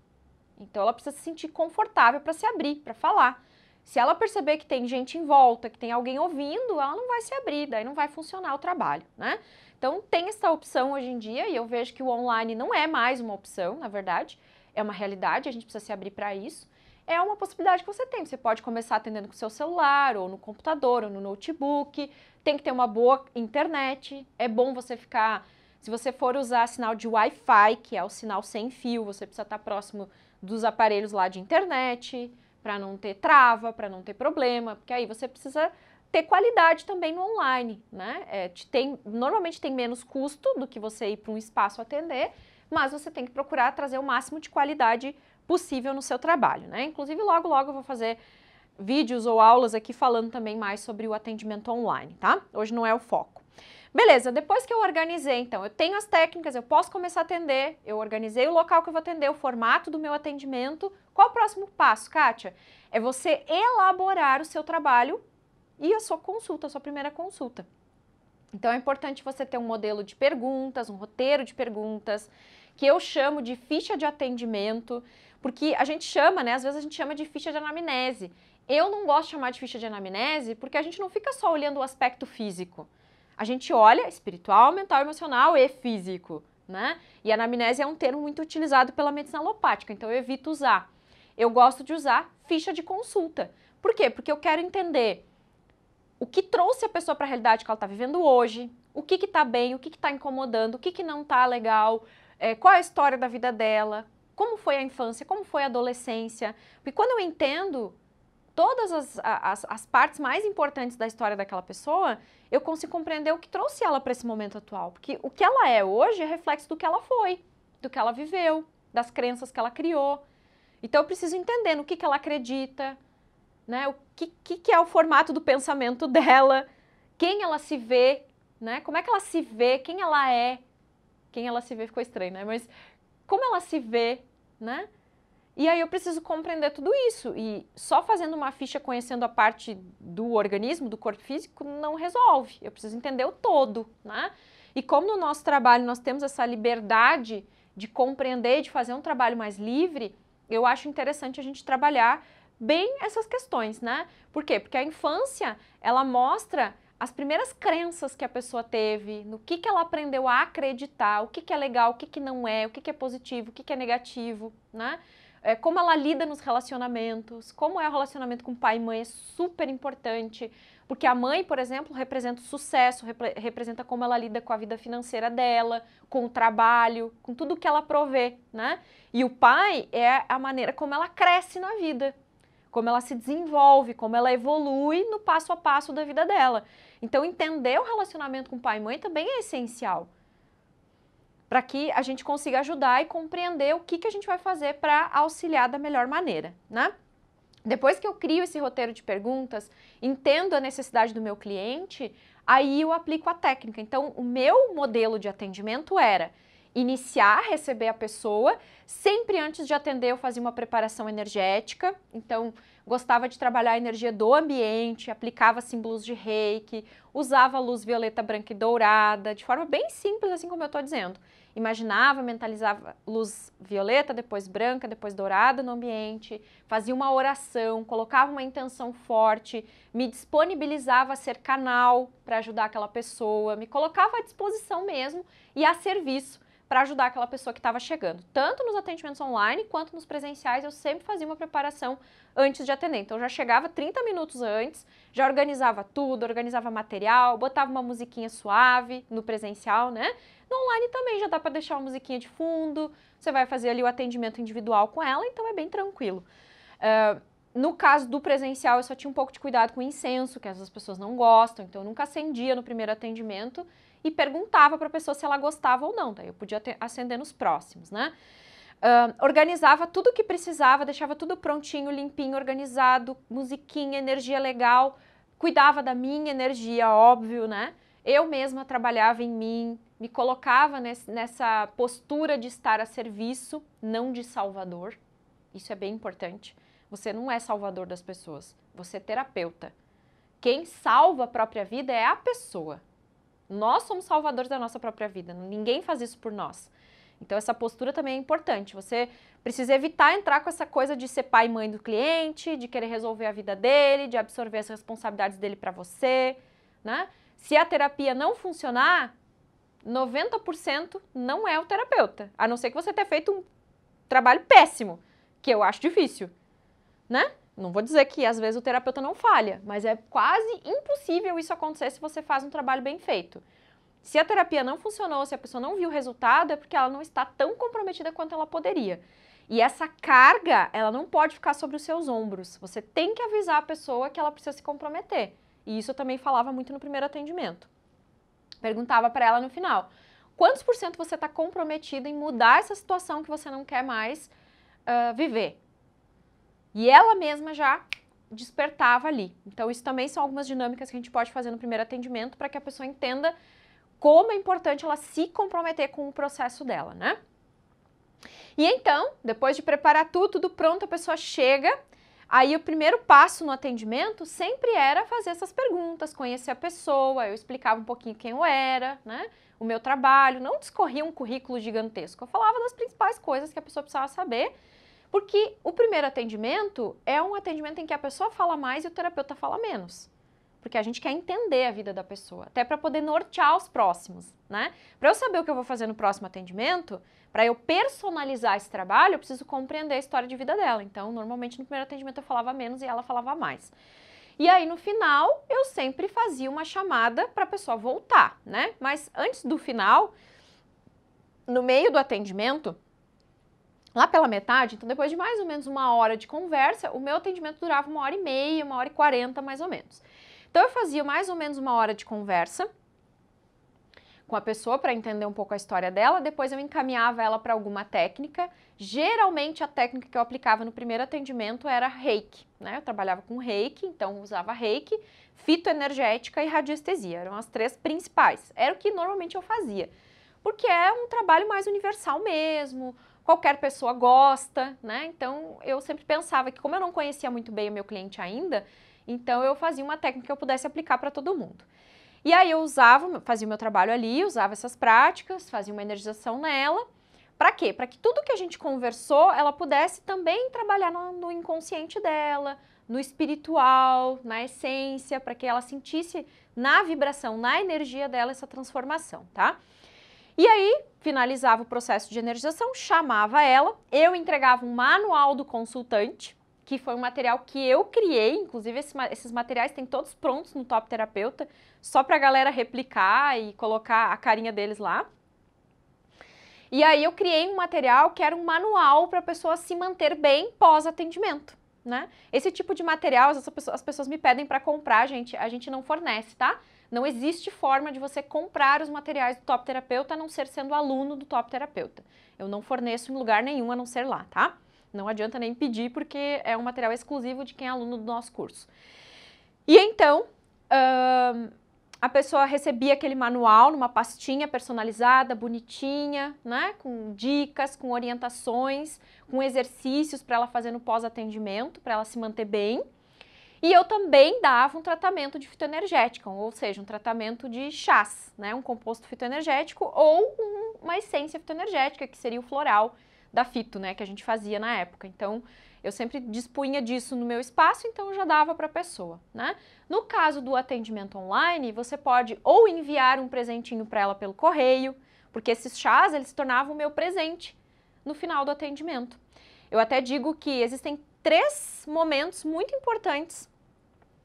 Então ela precisa se sentir confortável para se abrir, para falar. Se ela perceber que tem gente em volta, que tem alguém ouvindo, ela não vai se abrir, daí não vai funcionar o trabalho, né? Então tem essa opção hoje em dia e eu vejo que o online não é mais uma opção, na verdade, é uma realidade, a gente precisa se abrir para isso. É uma possibilidade que você tem, você pode começar atendendo com o seu celular, ou no computador, ou no notebook, tem que ter uma boa internet, é bom você ficar, se você for usar sinal de Wi-Fi, que é o sinal sem fio, você precisa estar próximo dos aparelhos lá de internet, para não ter trava, para não ter problema, porque aí você precisa ter qualidade também no online, né? Normalmente tem menos custo do que você ir para um espaço atender, mas você tem que procurar trazer o máximo de qualidade possível no seu trabalho, né? Inclusive, logo, logo eu vou fazer vídeos ou aulas aqui falando também mais sobre o atendimento online, tá? Hoje não é o foco. Beleza, depois que eu organizei, então, eu tenho as técnicas, eu posso começar a atender, eu organizei o local que eu vou atender, o formato do meu atendimento. Qual o próximo passo, Kátia? É você elaborar o seu trabalho e a sua consulta, a sua primeira consulta. Então, é importante você ter um modelo de perguntas, um roteiro de perguntas, que eu chamo de ficha de atendimento, porque a gente chama, né, às vezes a gente chama de ficha de anamnese. Eu não gosto de chamar de ficha de anamnese porque a gente não fica só olhando o aspecto físico. A gente olha espiritual, mental, emocional e físico, né? E a anamnese é um termo muito utilizado pela medicina alopática, então eu evito usar. Eu gosto de usar ficha de consulta. Por quê? Porque eu quero entender o que trouxe a pessoa para a realidade que ela está vivendo hoje, o que está bem, o que está incomodando, o que não está legal, qual é a história da vida dela, como foi a infância, como foi a adolescência. Porque quando eu entendo todas as partes mais importantes da história daquela pessoa, eu consigo compreender o que trouxe ela para esse momento atual. Porque o que ela é hoje é reflexo do que ela foi, do que ela viveu, das crenças que ela criou. Então eu preciso entender no que ela acredita, né? O que é o formato do pensamento dela, quem ela se vê, né? Como é que ela se vê, quem ela é. Quem ela se vê ficou estranho, né? Mas como ela se vê, né? E aí eu preciso compreender tudo isso, e só fazendo uma ficha conhecendo a parte do organismo, do corpo físico, não resolve. Eu preciso entender o todo, né? E como no nosso trabalho nós temos essa liberdade de compreender, de fazer um trabalho mais livre, eu acho interessante a gente trabalhar bem essas questões, né? Por quê? Porque a infância, ela mostra as primeiras crenças que a pessoa teve, no que ela aprendeu a acreditar, o que é legal, o que não é, o que é positivo, o que é negativo, né? Como ela lida nos relacionamentos, como é o relacionamento com pai e mãe é super importante, porque a mãe, por exemplo, representa o sucesso, representa como ela lida com a vida financeira dela, com o trabalho, com tudo que ela provê, né? E o pai é a maneira como ela cresce na vida, como ela se desenvolve, como ela evolui no passo a passo da vida dela. Então, entender o relacionamento com pai e mãe também é essencial, para que a gente consiga ajudar e compreender o que a gente vai fazer para auxiliar da melhor maneira, né? Depois que eu crio esse roteiro de perguntas, entendo a necessidade do meu cliente, aí eu aplico a técnica. Então, o meu modelo de atendimento era iniciar, receber a pessoa, sempre antes de atender eu fazia uma preparação energética, então gostava de trabalhar a energia do ambiente, aplicava símbolos de reiki, usava luz violeta, branca e dourada, de forma bem simples, assim como eu estou dizendo. Imaginava, mentalizava luz violeta, depois branca, depois dourada no ambiente, fazia uma oração, colocava uma intenção forte, me disponibilizava a ser canal para ajudar aquela pessoa, me colocava à disposição mesmo e a serviço para ajudar aquela pessoa que estava chegando. Tanto nos atendimentos online quanto nos presenciais, eu sempre fazia uma preparação antes de atender. Então, eu já chegava 30 minutos antes, já organizava tudo, organizava material, botava uma musiquinha suave no presencial, né? No online também já dá para deixar uma musiquinha de fundo, você vai fazer ali o atendimento individual com ela, então é bem tranquilo. No caso do presencial, eu só tinha um pouco de cuidado com o incenso, que as pessoas não gostam, então eu nunca acendia no primeiro atendimento e perguntava para a pessoa se ela gostava ou não, daí eu podia acender nos próximos, né? Organizava tudo o que precisava, deixava tudo prontinho, limpinho, organizado, musiquinha, energia legal, cuidava da minha energia, óbvio, né? Eu mesma trabalhava em mim, me colocava nessa postura de estar a serviço, não de salvador. Isso é bem importante. Você não é salvador das pessoas, você é terapeuta. Quem salva a própria vida é a pessoa. Nós somos salvadores da nossa própria vida, ninguém faz isso por nós. Então essa postura também é importante, você precisa evitar entrar com essa coisa de ser pai e mãe do cliente, de querer resolver a vida dele, de absorver as responsabilidades dele para você, né? Se a terapia não funcionar, 90% não é o terapeuta, a não ser que você tenha feito um trabalho péssimo, que eu acho difícil, né? Não vou dizer que às vezes o terapeuta não falha, mas é quase impossível isso acontecer se você faz um trabalho bem feito. Se a terapia não funcionou, se a pessoa não viu o resultado, é porque ela não está tão comprometida quanto ela poderia. E essa carga, ela não pode ficar sobre os seus ombros. Você tem que avisar a pessoa que ela precisa se comprometer. E isso eu também falava muito no primeiro atendimento. Perguntava para ela no final, quantos por cento você está comprometido em mudar essa situação que você não quer mais viver? E ela mesma já despertava ali. Então, isso também são algumas dinâmicas que a gente pode fazer no primeiro atendimento para que a pessoa entenda como é importante ela se comprometer com o processo dela, né? E então, depois de preparar tudo pronto, a pessoa chega, aí o primeiro passo no atendimento sempre era fazer essas perguntas, conhecer a pessoa, eu explicava um pouquinho quem eu era, né? O meu trabalho, não discorria um currículo gigantesco, eu falava das principais coisas que a pessoa precisava saber, porque o primeiro atendimento é um atendimento em que a pessoa fala mais e o terapeuta fala menos. Porque a gente quer entender a vida da pessoa, até para poder nortear os próximos, né? Para eu saber o que eu vou fazer no próximo atendimento, para eu personalizar esse trabalho, eu preciso compreender a história de vida dela. Então, normalmente no primeiro atendimento eu falava menos e ela falava mais. E aí, no final, eu sempre fazia uma chamada para a pessoa voltar, né? Mas antes do final, no meio do atendimento, lá pela metade, então depois de mais ou menos 1 hora de conversa, o meu atendimento durava 1h30, 1h40 mais ou menos. Então eu fazia mais ou menos 1 hora de conversa com a pessoa para entender um pouco a história dela, depois eu encaminhava ela para alguma técnica. Geralmente a técnica que eu aplicava no primeiro atendimento era reiki, né? Eu trabalhava com reiki, então usava reiki, fitoenergética e radiestesia, eram as 3 principais. Era o que normalmente eu fazia, porque é um trabalho mais universal mesmo, qualquer pessoa gosta, né? Então eu sempre pensava que como eu não conhecia muito bem o meu cliente ainda, então eu fazia uma técnica que eu pudesse aplicar para todo mundo. E aí eu fazia o meu trabalho ali, usava essas práticas, fazia uma energização nela. Para quê? Para que tudo que a gente conversou, ela pudesse também trabalhar no inconsciente dela, no espiritual, na essência, para que ela sentisse na vibração, na energia dela essa transformação, tá? E aí, finalizava o processo de energização, chamava ela, eu entregava um manual do consultante, que foi um material que eu criei, inclusive esses materiais têm todos prontos no Top Terapeuta, só para a galera replicar e colocar a carinha deles lá. E aí eu criei um material que era um manual para a pessoa se manter bem pós-atendimento, né? Esse tipo de material as pessoas me pedem para comprar, gente, a gente não fornece, tá? Não existe forma de você comprar os materiais do Top Terapeuta a não ser sendo aluno do Top Terapeuta. Eu não forneço em lugar nenhum a não ser lá, tá? Não adianta nem pedir porque é um material exclusivo de quem é aluno do nosso curso. E então, a pessoa recebia aquele manual numa pastinha personalizada, bonitinha, né? Com dicas, com orientações, com exercícios para ela fazer no pós-atendimento, para ela se manter bem. E eu também dava um tratamento de fitoenergética, ou seja, um tratamento de chás, né? Um composto fitoenergético ou uma essência fitoenergética, que seria o floral da fito, né? Que a gente fazia na época. Então, eu sempre dispunha disso no meu espaço, então eu já dava para a pessoa, né? No caso do atendimento online, você pode ou enviar um presentinho para ela pelo correio, porque esses chás, eles se tornavam o meu presente no final do atendimento. Eu até digo que existem 3 momentos muito importantes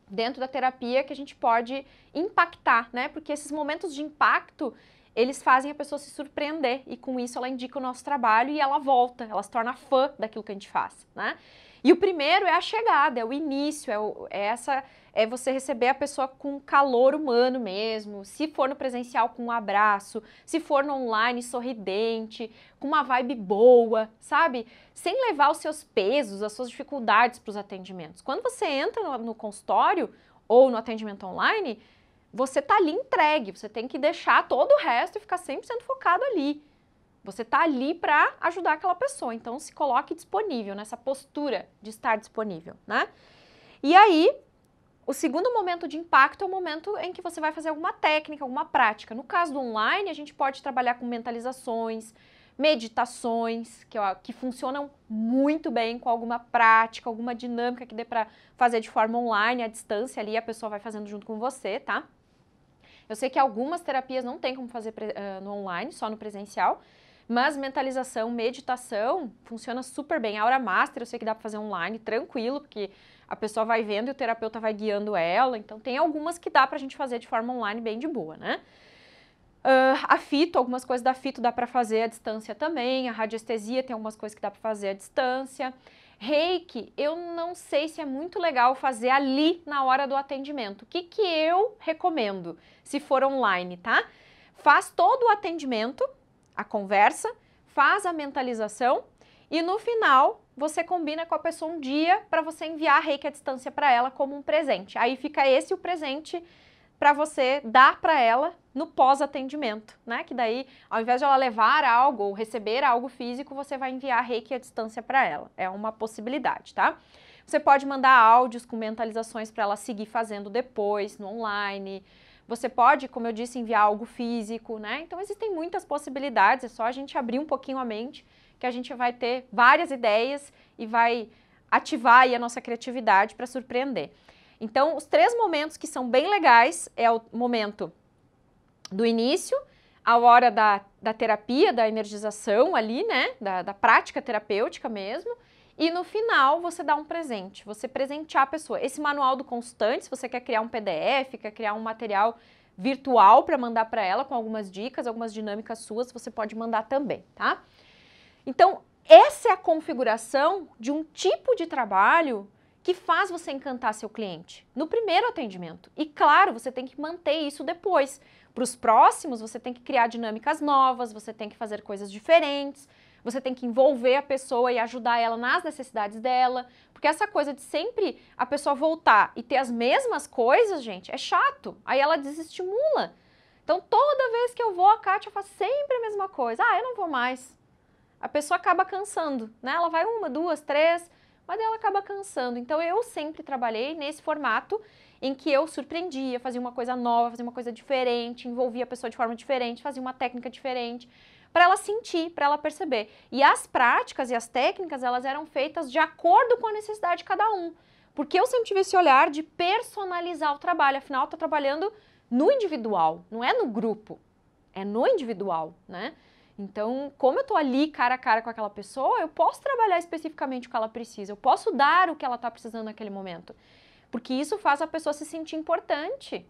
dentro da terapia que a gente pode impactar, né? Porque esses momentos de impacto, eles fazem a pessoa se surpreender e com isso ela indica o nosso trabalho e ela volta, ela se torna fã daquilo que a gente faz, né? E o primeiro é a chegada, é o início, é você receber a pessoa com calor humano mesmo, se for no presencial com um abraço, se for no online sorridente, com uma vibe boa, sabe? Sem levar os seus pesos, as suas dificuldades para os atendimentos. Quando você entra no consultório ou no atendimento online, você tá ali entregue, você tem que deixar todo o resto e ficar 100% focado ali. Você tá ali para ajudar aquela pessoa, então se coloque disponível, nessa postura de estar disponível, né? E aí, o segundo momento de impacto é o momento em que você vai fazer alguma técnica, alguma prática. No caso do online, a gente pode trabalhar com mentalizações, meditações, que funcionam muito bem com alguma prática, alguma dinâmica que dê para fazer de forma online, à distância ali, a pessoa vai fazendo junto com você, tá? Eu sei que algumas terapias não tem como fazer no online, só no presencial, mas mentalização, meditação, funciona super bem. A Aura Master eu sei que dá para fazer online, tranquilo, porque a pessoa vai vendo e o terapeuta vai guiando ela, então tem algumas que dá pra gente fazer de forma online bem de boa, né? A fito, algumas coisas da fito dá pra fazer à distância também, a radiestesia tem algumas coisas que dá pra fazer à distância. Reiki, eu não sei se é muito legal fazer ali na hora do atendimento. O que que eu recomendo, se for online, tá? Faz todo o atendimento, a conversa, faz a mentalização e no final você combina com a pessoa um dia para você enviar a Reiki à distância para ela como um presente. Aí fica esse o presente para você dar para ela no pós-atendimento, né? Que daí, ao invés de ela levar algo ou receber algo físico, você vai enviar a Reiki à distância para ela. É uma possibilidade, tá? Você pode mandar áudios com mentalizações para ela seguir fazendo depois, no online. Você pode, como eu disse, enviar algo físico, né? Então existem muitas possibilidades, é só a gente abrir um pouquinho a mente que a gente vai ter várias ideias e vai ativar aí a nossa criatividade para surpreender. Então, os 3 momentos que são bem legais é o momento do início, a hora da terapia, da energização ali, né? Da prática terapêutica mesmo. E no final, você dá um presente, você presentear a pessoa. Esse manual do consultante, se você quer criar um PDF, quer criar um material virtual para mandar para ela com algumas dicas, algumas dinâmicas suas, você pode mandar também, tá? Então, essa é a configuração de um tipo de trabalho que faz você encantar seu cliente no primeiro atendimento. E claro, você tem que manter isso depois. Para os próximos, você tem que criar dinâmicas novas, você tem que fazer coisas diferentes, você tem que envolver a pessoa e ajudar ela nas necessidades dela, porque essa coisa de sempre a pessoa voltar e ter as mesmas coisas, gente, é chato. Aí ela desestimula. Então, toda vez que eu vou, a Kátia faz sempre a mesma coisa. Ah, eu não vou mais. A pessoa acaba cansando, né? Ela vai 1, 2, 3, mas ela acaba cansando. Então, eu sempre trabalhei nesse formato em que eu surpreendia, fazia uma coisa nova, fazia uma coisa diferente, envolvia a pessoa de forma diferente, fazia uma técnica diferente, para ela sentir, para ela perceber. E as práticas e as técnicas, elas eram feitas de acordo com a necessidade de cada um. Porque eu sempre tive esse olhar de personalizar o trabalho. Afinal, eu estou trabalhando no individual, não é no grupo, é no individual, né? Então, como eu estou ali cara a cara com aquela pessoa, eu posso trabalhar especificamente o que ela precisa, eu posso dar o que ela está precisando naquele momento. Porque isso faz a pessoa se sentir importante,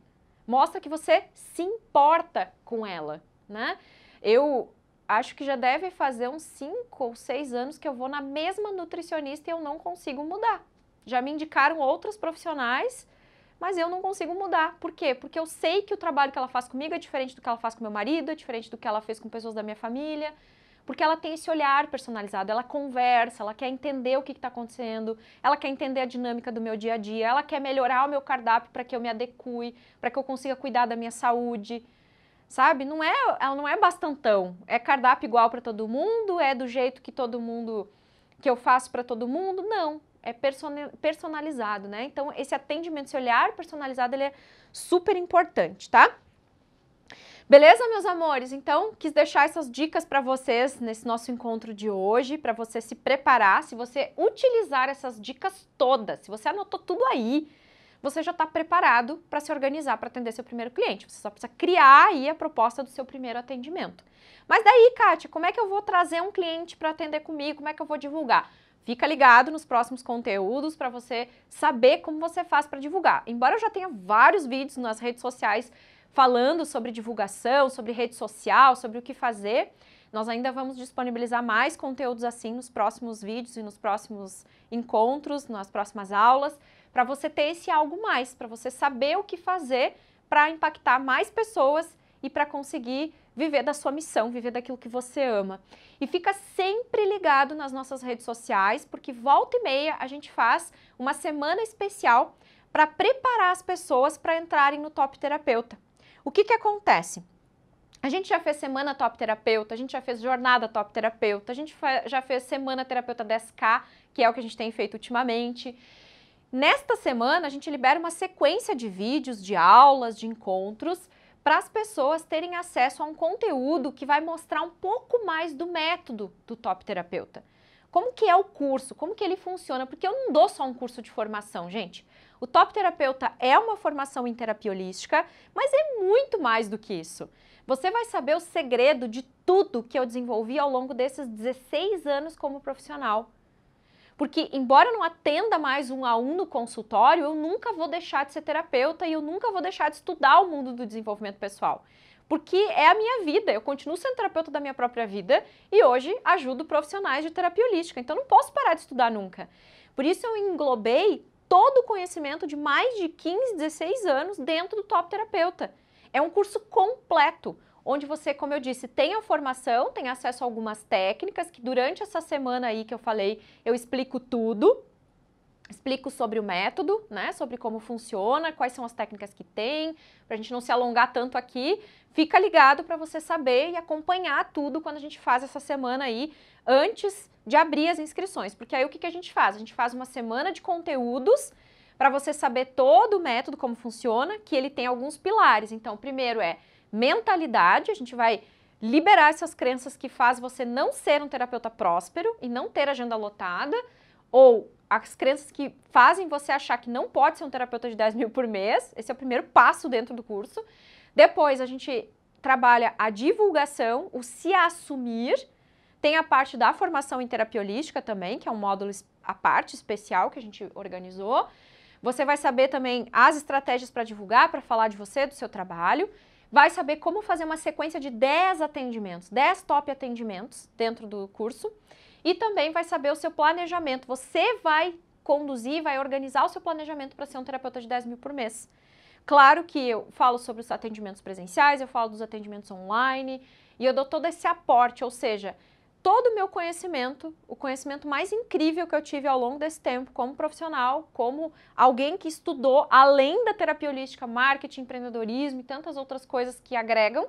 mostra que você se importa com ela, né? Eu acho que já deve fazer uns 5 ou 6 anos que eu vou na mesma nutricionista e eu não consigo mudar. Já me indicaram outros profissionais, mas eu não consigo mudar. Por quê? Porque eu sei que o trabalho que ela faz comigo é diferente do que ela faz com meu marido, é diferente do que ela fez com pessoas da minha família, Porque ela tem esse olhar personalizado, ela conversa, ela quer entender o que está acontecendo, ela quer entender a dinâmica do meu dia a dia, ela quer melhorar o meu cardápio para que eu me adeque, para que eu consiga cuidar da minha saúde, sabe? Ela não é bastantão, é cardápio igual para todo mundo, é do jeito que que eu faço para todo mundo, não. É personalizado, né? Então, esse atendimento, esse olhar personalizado, ele é super importante, tá? Beleza, meus amores? Então, quis deixar essas dicas para vocês nesse nosso encontro de hoje, para você se preparar. Se você utilizar essas dicas todas, se você anotou tudo aí, você já está preparado para se organizar para atender seu primeiro cliente. Você só precisa criar aí a proposta do seu primeiro atendimento. Mas daí, Kátia, como é que eu vou trazer um cliente para atender comigo? Como é que eu vou divulgar? Fica ligado nos próximos conteúdos para você saber como você faz para divulgar. Embora eu já tenha vários vídeos nas redes sociais falando sobre divulgação, sobre rede social, sobre o que fazer, nós ainda vamos disponibilizar mais conteúdos assim nos próximos vídeos e nos próximos encontros, nas próximas aulas, para você ter esse algo mais, para você saber o que fazer para impactar mais pessoas e para conseguir viver da sua missão, viver daquilo que você ama. E fica sempre ligado nas nossas redes sociais, porque volta e meia a gente faz uma semana especial para preparar as pessoas para entrarem no Top Terapeuta. O que acontece? A gente já fez Semana Top Terapeuta, a gente já fez Jornada Top Terapeuta, a gente já fez Semana Terapeuta 10K, que é o que a gente tem feito ultimamente. Nesta semana, a gente libera uma sequência de vídeos, de aulas, de encontros, para as pessoas terem acesso a um conteúdo que vai mostrar um pouco mais do método do Top Terapeuta. Como que é o curso, como que ele funciona, porque eu não dou só um curso de formação, gente. O Top Terapeuta é uma formação em terapia holística, mas é muito mais do que isso. Você vai saber o segredo de tudo que eu desenvolvi ao longo desses 16 anos como profissional. Porque, embora eu não atenda mais 1 a 1 no consultório, eu nunca vou deixar de ser terapeuta e eu nunca vou deixar de estudar o mundo do desenvolvimento pessoal. Porque é a minha vida, eu continuo sendo terapeuta da minha própria vida e hoje ajudo profissionais de terapia holística, então não posso parar de estudar nunca. Por isso eu englobei todo o conhecimento de mais de 15, 16 anos dentro do Top Terapeuta. É um curso completo, onde você, como eu disse, tem a formação, tem acesso a algumas técnicas, que durante essa semana aí que eu falei, eu explico tudo. Explico sobre o método, né, sobre como funciona, quais são as técnicas que tem, para a gente não se alongar tanto aqui. Fica ligado para você saber e acompanhar tudo quando a gente faz essa semana aí, antes de abrir as inscrições. Porque aí o que a gente faz? A gente faz uma semana de conteúdos para você saber todo o método, como funciona, que ele tem alguns pilares. Então, o primeiro é mentalidade, a gente vai liberar essas crenças que faz você não ser um terapeuta próspero e não ter agenda lotada, ou as crenças que fazem você achar que não pode ser um terapeuta de 10 mil por mês. Esse é o primeiro passo dentro do curso. Depois a gente trabalha a divulgação, o se assumir. Tem a parte da formação em terapia holística também, que é um módulo à parte especial que a gente organizou. Você vai saber também as estratégias para divulgar, para falar de você, do seu trabalho. Vai saber como fazer uma sequência de 10 atendimentos, 10 top atendimentos dentro do curso. E também vai saber o seu planejamento. Você vai conduzir, vai organizar o seu planejamento para ser um terapeuta de 10 mil por mês. Claro que eu falo sobre os atendimentos presenciais, eu falo dos atendimentos online e eu dou todo esse aporte, ou seja, todo o meu conhecimento, o conhecimento mais incrível que eu tive ao longo desse tempo como profissional, como alguém que estudou além da terapia holística, marketing, empreendedorismo e tantas outras coisas que agregam,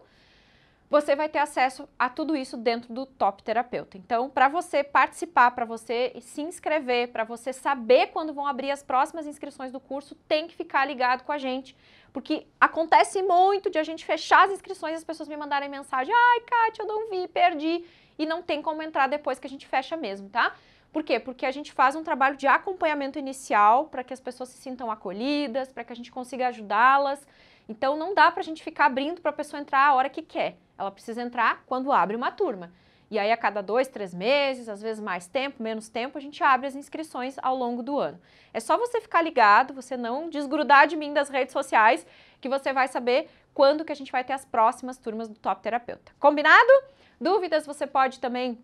você vai ter acesso a tudo isso dentro do Top Terapeuta. Então, para você participar, para você se inscrever, para você saber quando vão abrir as próximas inscrições do curso, tem que ficar ligado com a gente, porque acontece muito de a gente fechar as inscrições e as pessoas me mandarem mensagem: ai, Kátia, eu não vi, perdi, e não tem como entrar depois que a gente fecha mesmo, tá? Por quê? Porque a gente faz um trabalho de acompanhamento inicial para que as pessoas se sintam acolhidas, para que a gente consiga ajudá-las. Então, não dá pra gente ficar abrindo para a pessoa entrar a hora que quer. Ela precisa entrar quando abre uma turma. E aí, a cada 2, 3 meses, às vezes mais tempo, menos tempo, a gente abre as inscrições ao longo do ano. É só você ficar ligado, você não desgrudar de mim das redes sociais, que você vai saber quando que a gente vai ter as próximas turmas do Top Terapeuta. Combinado? Dúvidas, você pode também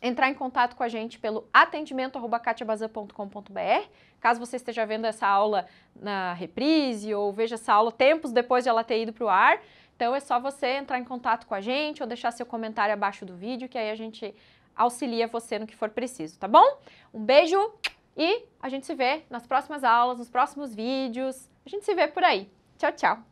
entrar em contato com a gente pelo atendimento@katiabazan.com.br, caso você esteja vendo essa aula na reprise ou veja essa aula tempos depois de ela ter ido para o ar. Então é só você entrar em contato com a gente ou deixar seu comentário abaixo do vídeo, que aí a gente auxilia você no que for preciso, tá bom? Um beijo e a gente se vê nas próximas aulas, nos próximos vídeos. A gente se vê por aí. Tchau, tchau!